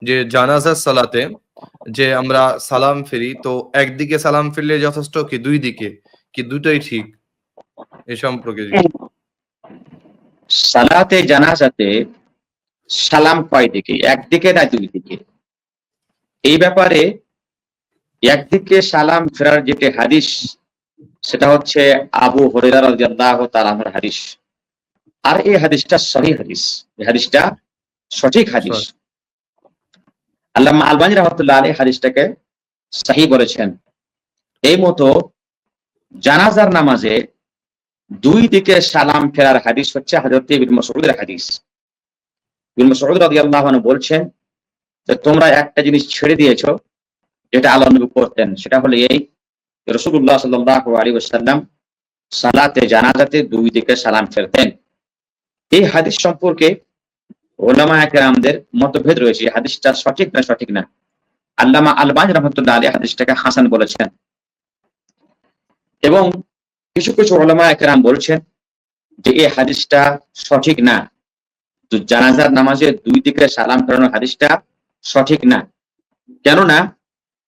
যে জানাজার সালাতে যে আমরা সালাম ফিরি, তো একদিকে সালাম ফিরলে যথেষ্ট কি দুই দিকে, কি দুটোই ঠিক? এ সম্পর্কে সালাতে জানাজাতে সালাম কয় দিকে, একদিকে না দুই দিকে? এই ব্যাপারে একদিকে সালাম ফেরার যেটি হাদিস, সেটা হচ্ছে আবু হুরায়রা রাদিয়াল্লাহু তাআলা আনহুর হাদিস। আর এই হাদিসটা সহিহ হাদিস, এই হাদিসটা সঠিক হাদিস। আল্লামা আলবানী রাহমাতুল্লাহ আলাইহি হাদিসটাকে সহিহ বলেছেন। এই মতো জানাজার নামাজে দুই দিকে সালাম ফেরার হাদিস হচ্ছে হযরত ইবনে মাসউদের হাদিস। ইবনে মাসউদ রাদিয়াল্লাহু আনহু বলছেন যে তোমরা একটা জিনিস ছেড়ে দিয়েছো যেটা আল্লাহর নবী করতেন, সেটা হলো এই, রাসূলুল্লাহ সাল্লাল্লাহু আলাইহি ওয়াসাল্লাম সালাতে জানাজাতে দুই দিকে সালাম ফেরতেন। এই হাদিস সম্পর্কে উলামায়ে কেরামদের মতভেদ রয়েছে, এই হাদিসটা সঠিক না সঠিক না। আল্লামা আলবানী রাহমাতুল্লাহ আলাইহি হাদিসটাকে হাসান বলেছেন এবং কিছু কিছু উলামায়ে কেরাম বলছেন যে এই হাদিসটা সঠিক না, তো জানাজার নামাজে দুই দিকে সালাম ফেরানোর হাদিসটা সঠিক না। কেননা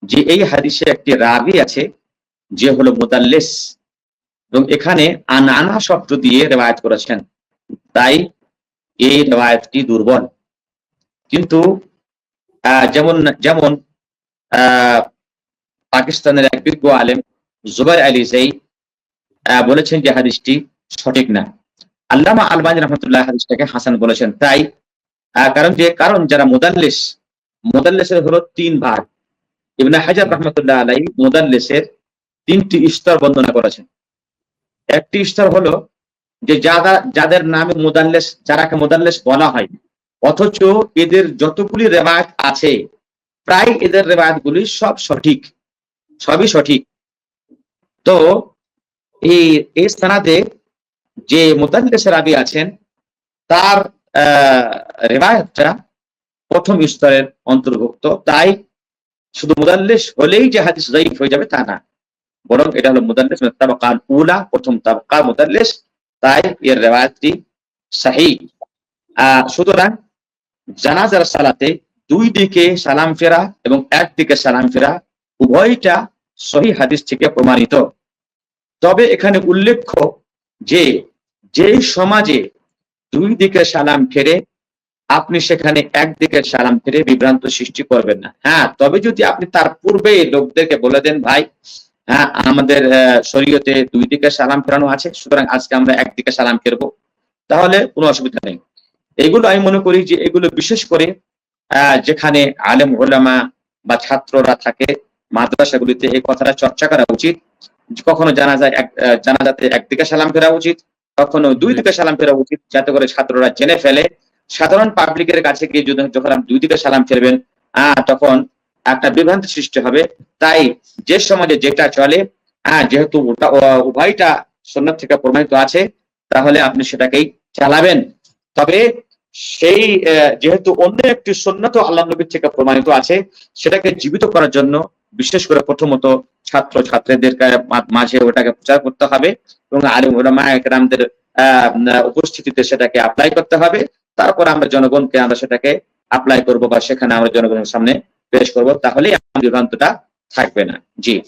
যে এই হাদিসে একটি রাবি আছে যে হলো মুদাল্লিস, এবং এখানে আনানা শব্দ দিয়ে রিওয়ায়াত করেছেন, তাই এই রিওয়ায়াতটি দুর্বল। কিন্তু যেমন যেমন পাকিস্তানের এক বিজ্ঞ আলেম জুবাইর আলী যায়দ বলেছেন যে হাদিসটি সঠিক না। আল্লামা আলবানী রাহমাতুল্লাহ হাদিসটাকে হাসান বলেছেন। তাই কারণ যারা মুদাল্লিসের হলো তিন ভাগ। ইবনে হাজার রাহমাতুল্লাহ আলাইহি মুদাল্লিসের তিনটি স্তর বর্ণনা করেছেন। একটি স্তর হলো যে যাদের নামে মুদাল্লিস, যারাকে মুদাল্লিস বলা হয়, অথচ এদের যতগুলি রিওয়ায়াত আছে প্রায় এদের রিওয়ায়াতগুলি সবই সঠিক। তো এই সনদে যে মুদাল্লিস রাবী আছেন তার রিওয়ায়াতটা প্রথম স্তরের অন্তর্ভুক্ত। তাই শুধু মুদাল্লিস হলেই যে হাদিস যায়ীফ হয়ে যাবে তা না, বরং এটা হলো মুদাল্লিস তাবাকাল উলা, প্রথম তাবাকার মুদাল্লিস, তাই এর রিওয়ায়াতটি সহিহ। সুতরাং জানাজার সালাতে দুই দিকে সালাম ফেরা এবং একদিকে সালাম ফেরা উভয়টা সহিহ হাদিস থেকে প্রমাণিত। তবে এখানে উল্লেখ্য যে যেই সমাজে দুই দিকে সালাম ফেরে আপনি সেখানে একদিকে সালাম ফিরে বিভ্রান্ত সৃষ্টি করবেন না। হ্যাঁ, তবে যদি আপনি তার পূর্বে লোকদেরকে বলে দেন, ভাই হ্যাঁ আমাদের শরীয়তে দুই দিকে সালাম ফেরানো আছে, সুতরাং আজকে আমরা একদিকে সালাম ফেরবো, তাহলে কোনো অসুবিধা নেই। এগুলো আমি মনে করি যে এগুলো বিশেষ করে যেখানে আলেম ওলামা বা ছাত্ররা থাকে মাদ্রাসাগুলিতে এই কথাটা চর্চা করা উচিত। কখনো জানাজাতে একদিকে সালাম ফেরা উচিত, কখনো দুই দিকে সালাম ফেরা উচিত, যাতে করে ছাত্ররা জেনে ফেলে। সাধারণ পাবলিকের কাছে গিয়ে যখন দুই দিকে সালাম ফেরবেন তখন একটা বিভ্রান্তি সৃষ্টি হবে। তাই যে সমাজে যেটা চলে, যেহেতু উভয়টা সুন্নাত থেকে প্রমাণিত আছে, তাহলে আপনি সেটাকেই চালাবেন। তবে সেই যেহেতু অন্য একটি সুন্নাত আল্লাহর নবীর থেকে প্রমাণিত আছে, সেটাকে জীবিত করার জন্য বিশেষ করে প্রথমত ছাত্র ছাত্রীদের মাঝে ওটাকে প্রচার করতে হবে এবং আলেম ওলামা কেরামদের উপস্থিতিতে সেটাকে অ্যাপ্লাই করতে হবে। তারপর আমরা জনগণকে আমরা সেটাকে অ্যাপ্লাই করব বা সেখানে আমরা জনগণের সামনে পেশ করব, তাহলেই বিভ্রান্তটা থাকবে না। জি।